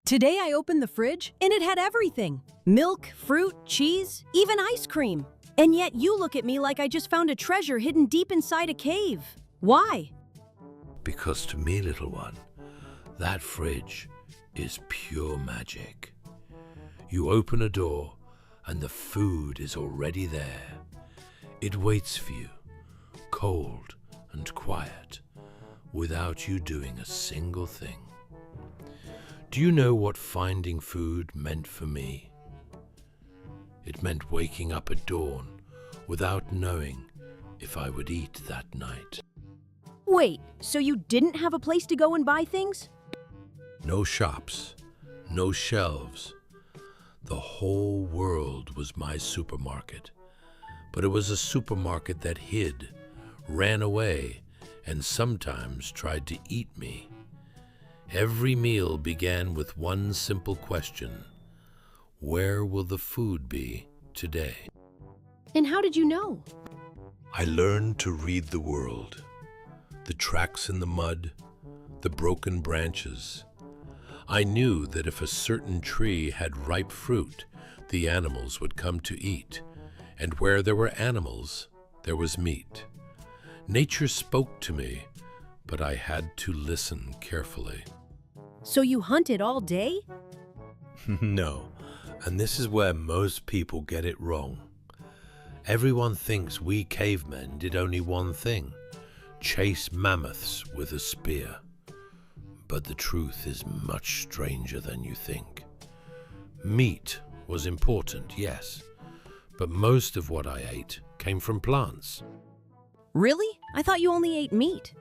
Today I opened the fridge and it had everything. Milk, fruit, cheese, even ice cream. And yet you look at me like I just found a treasure hidden deep inside a cave. Why? Because to me, little one, that fridge is pure magic. You open a door and the food is already there. It waits for you, cold and quiet, without you doing a single thing. Do you know what finding food meant for me? It meant waking up at dawn without knowing if I would eat that night. Wait, so you didn't have a place to go and buy things? No shops, no shelves. The whole world was my supermarket. But it was a supermarket that hid, ran away, and sometimes tried to eat me. Every meal began with one simple question: where will the food be today? And how did you know? I learned to read the world. The tracks in the mud, the broken branches. I knew that if a certain tree had ripe fruit, the animals would come to eat. And where there were animals, there was meat. Nature spoke to me, but I had to listen carefully. So you hunted all day? No, and this is where most people get it wrong. Everyone thinks we cavemen did only one thing: chase mammoths with a spear. But the truth is much stranger than you think. Meat was important, yes, but most of what I ate came from plants. Really? I thought you only ate meat.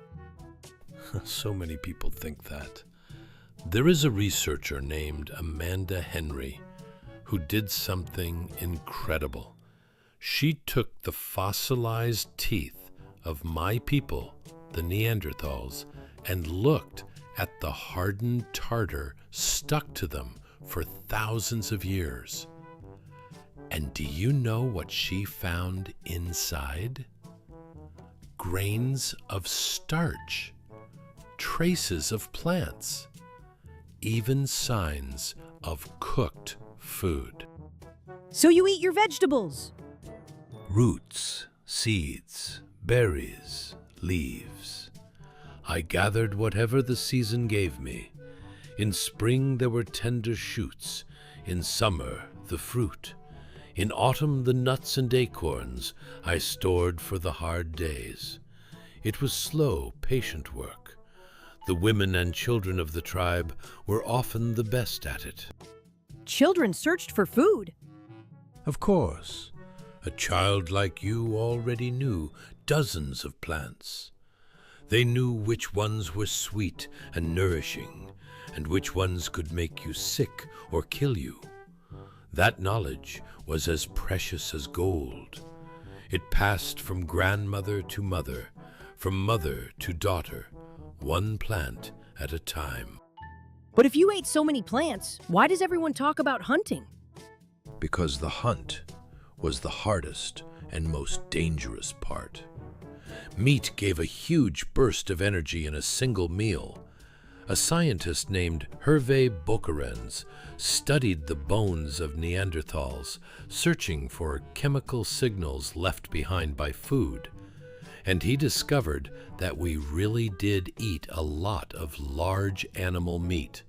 So many people think that. There is a researcher named Amanda Henry who did something incredible. She took the fossilized teeth of my people, the Neanderthals, and looked at the hardened tartar stuck to them for thousands of years. And do you know what she found inside? Grains of starch, traces of plants, even signs of cooked food. So you eat your vegetables? Roots, seeds, berries, leaves. I gathered whatever the season gave me. In spring there were tender shoots, in summer the fruit. In autumn the nuts and acorns I stored for the hard days. It was slow, patient work. The women and children of the tribe were often the best at it. Children searched for food. Of course, a child like you already knew dozens of plants. They knew which ones were sweet and nourishing, and which ones could make you sick or kill you. That knowledge was as precious as gold. It passed from grandmother to mother, from mother to daughter, one plant at a time. But if you ate so many plants, why does everyone talk about hunting? Because the hunt was the hardest and most dangerous part. Meat gave a huge burst of energy in a single meal. A scientist named Hervé Boekerenz studied the bones of Neanderthals, searching for chemical signals left behind by food. And he discovered that we really did eat a lot of large animal meat.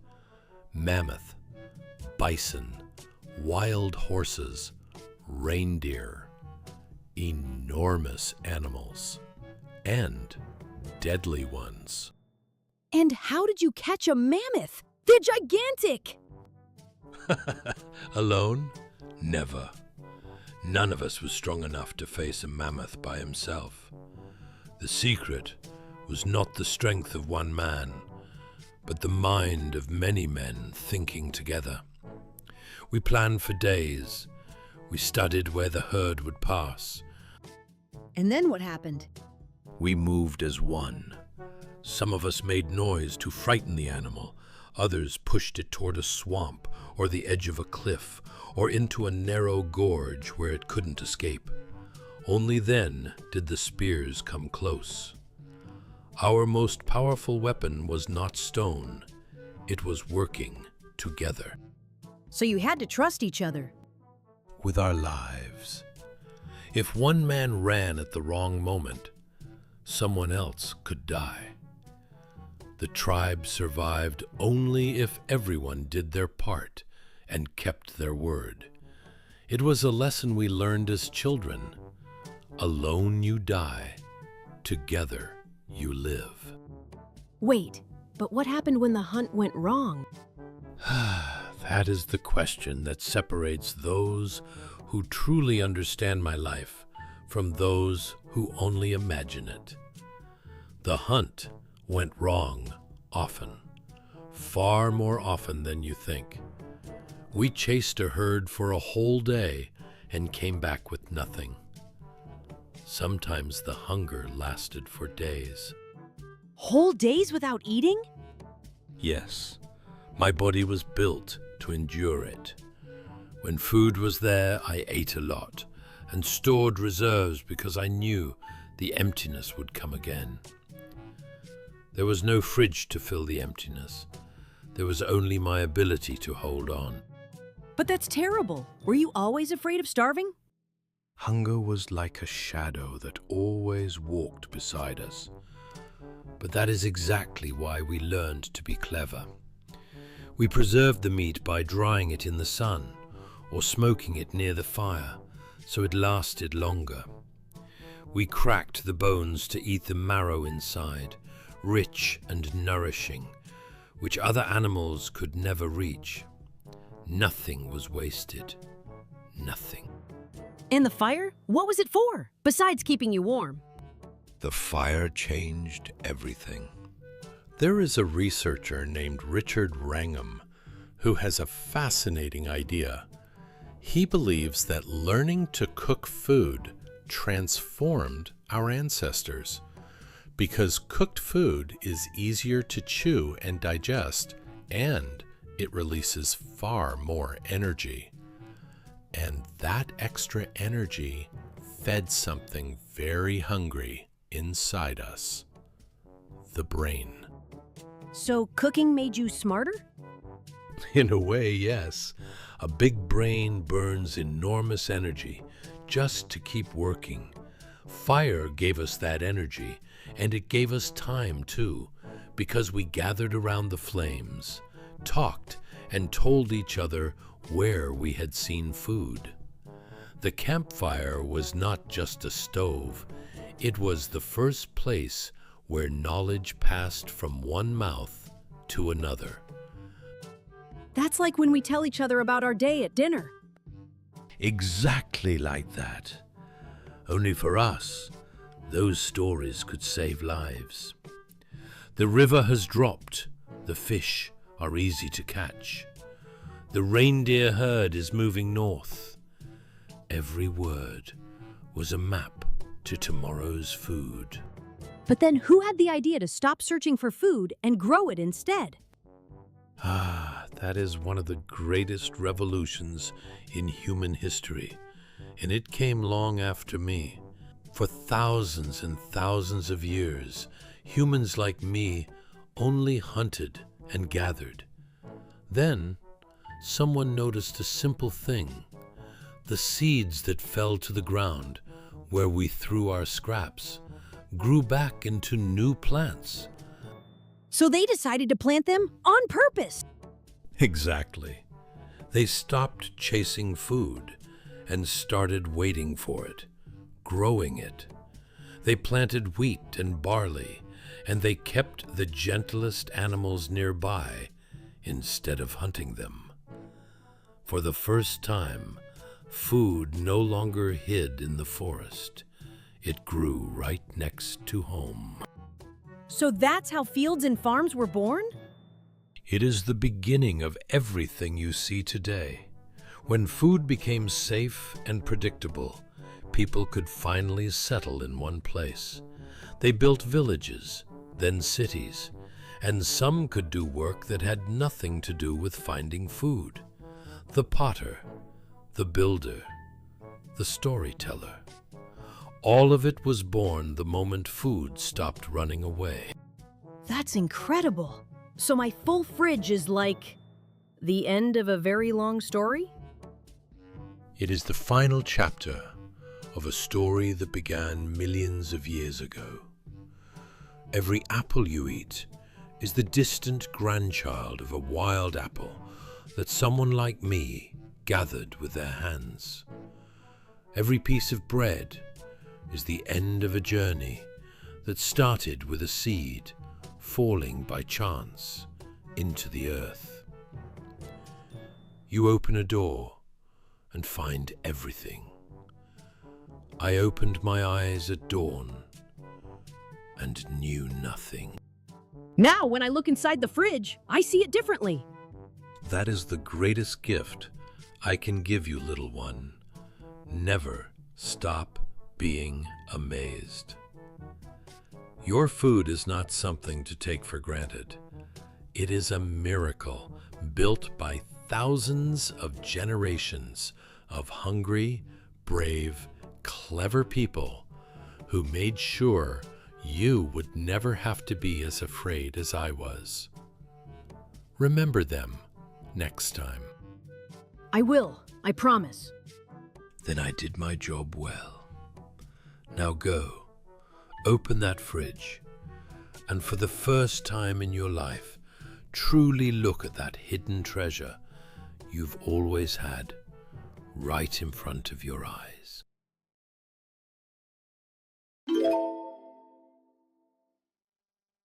Mammoth, bison, wild horses, reindeer, enormous animals, and deadly ones. And how did you catch a mammoth? They're gigantic! Alone? Never. None of us was strong enough to face a mammoth by himself. The secret was not the strength of one man, but the mind of many men thinking together. We planned for days. We studied where the herd would pass. And then what happened? We moved as one. Some of us made noise to frighten the animal. Others pushed it toward a swamp or the edge of a cliff or into a narrow gorge where it couldn't escape. Only then did the spears come close. Our most powerful weapon was not stone. It was working together. So you had to trust each other. With our lives. If one man ran at the wrong moment, someone else could die. The tribe survived only if everyone did their part and kept their word. It was a lesson we learned as children. Alone you die, together you live. Wait, but what happened when the hunt went wrong? That is the question that separates those who truly understand my life from those who only imagine it. The hunt went wrong often, far more often than you think. We chased a herd for a whole day and came back with nothing. Sometimes the hunger lasted for days. Whole days without eating? Yes, my body was built to endure it. When food was there, I ate a lot and stored reserves because I knew the emptiness would come again. There was no fridge to fill the emptiness. There was only my ability to hold on. But that's terrible. Were you always afraid of starving? Hunger was like a shadow that always walked beside us. But that is exactly why we learned to be clever. We preserved the meat by drying it in the sun or smoking it near the fire so it lasted longer. We cracked the bones to eat the marrow inside, rich and nourishing, which other animals could never reach. Nothing was wasted. Nothing. And the fire? What was it for, besides keeping you warm? The fire changed everything. There is a researcher named Richard Wrangham who has a fascinating idea. He believes that learning to cook food transformed our ancestors because cooked food is easier to chew and digest, and it releases far more energy. And that extra energy fed something very hungry inside us, the brain. So cooking made you smarter? In a way, yes. A big brain burns enormous energy just to keep working. Fire gave us that energy, and it gave us time too, because we gathered around the flames, talked, and told each other where we had seen food. The campfire was not just a stove, it was the first place where knowledge passed from one mouth to another. That's like when we tell each other about our day at dinner. Exactly like that. Only for us, those stories could save lives. The river has dropped. The fish are easy to catch. The reindeer herd is moving north. Every word was a map to tomorrow's food. But then who had the idea to stop searching for food and grow it instead? That is one of the greatest revolutions in human history, and it came long after me. For thousands and thousands of years, humans like me only hunted and gathered. Then, someone noticed a simple thing. The seeds that fell to the ground, where we threw our scraps, grew back into new plants. So they decided to plant them on purpose. Exactly. They stopped chasing food and started waiting for it, growing it. They planted wheat and barley, and they kept the gentlest animals nearby instead of hunting them. For the first time, food no longer hid in the forest. It grew right next to home. So that's how fields and farms were born? It is the beginning of everything you see today. When food became safe and predictable, people could finally settle in one place. They built villages, then cities, and some could do work that had nothing to do with finding food. The potter, the builder, the storyteller. All of it was born the moment food stopped running away. That's incredible. So my full fridge is like The end of a very long story? It is the final chapter of a story that began millions of years ago. Every apple you eat is the distant grandchild of a wild apple that someone like me gathered with their hands. Every piece of bread is the end of a journey that started with a seed falling by chance into the earth. You open a door and find everything. I opened my eyes at dawn and knew nothing. Now, when I look inside the fridge, I see it differently. That is the greatest gift I can give you, little one. Never stop being amazed. Your food is not something to take for granted. It is a miracle built by thousands of generations of hungry, brave, clever people who made sure you would never have to be as afraid as I was. Remember them next time. I will, I promise. Then I did my job well. Now go, open that fridge, and for the first time in your life, truly look at that hidden treasure you've always had right in front of your eyes.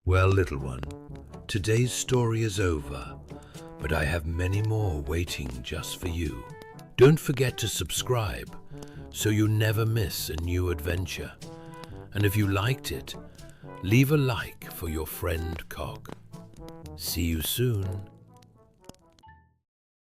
Well, little one, today's story is over, but I have many more waiting just for you. Don't forget to subscribe so you never miss a new adventure. And if you liked it, leave a like for your friend Cog. See you soon.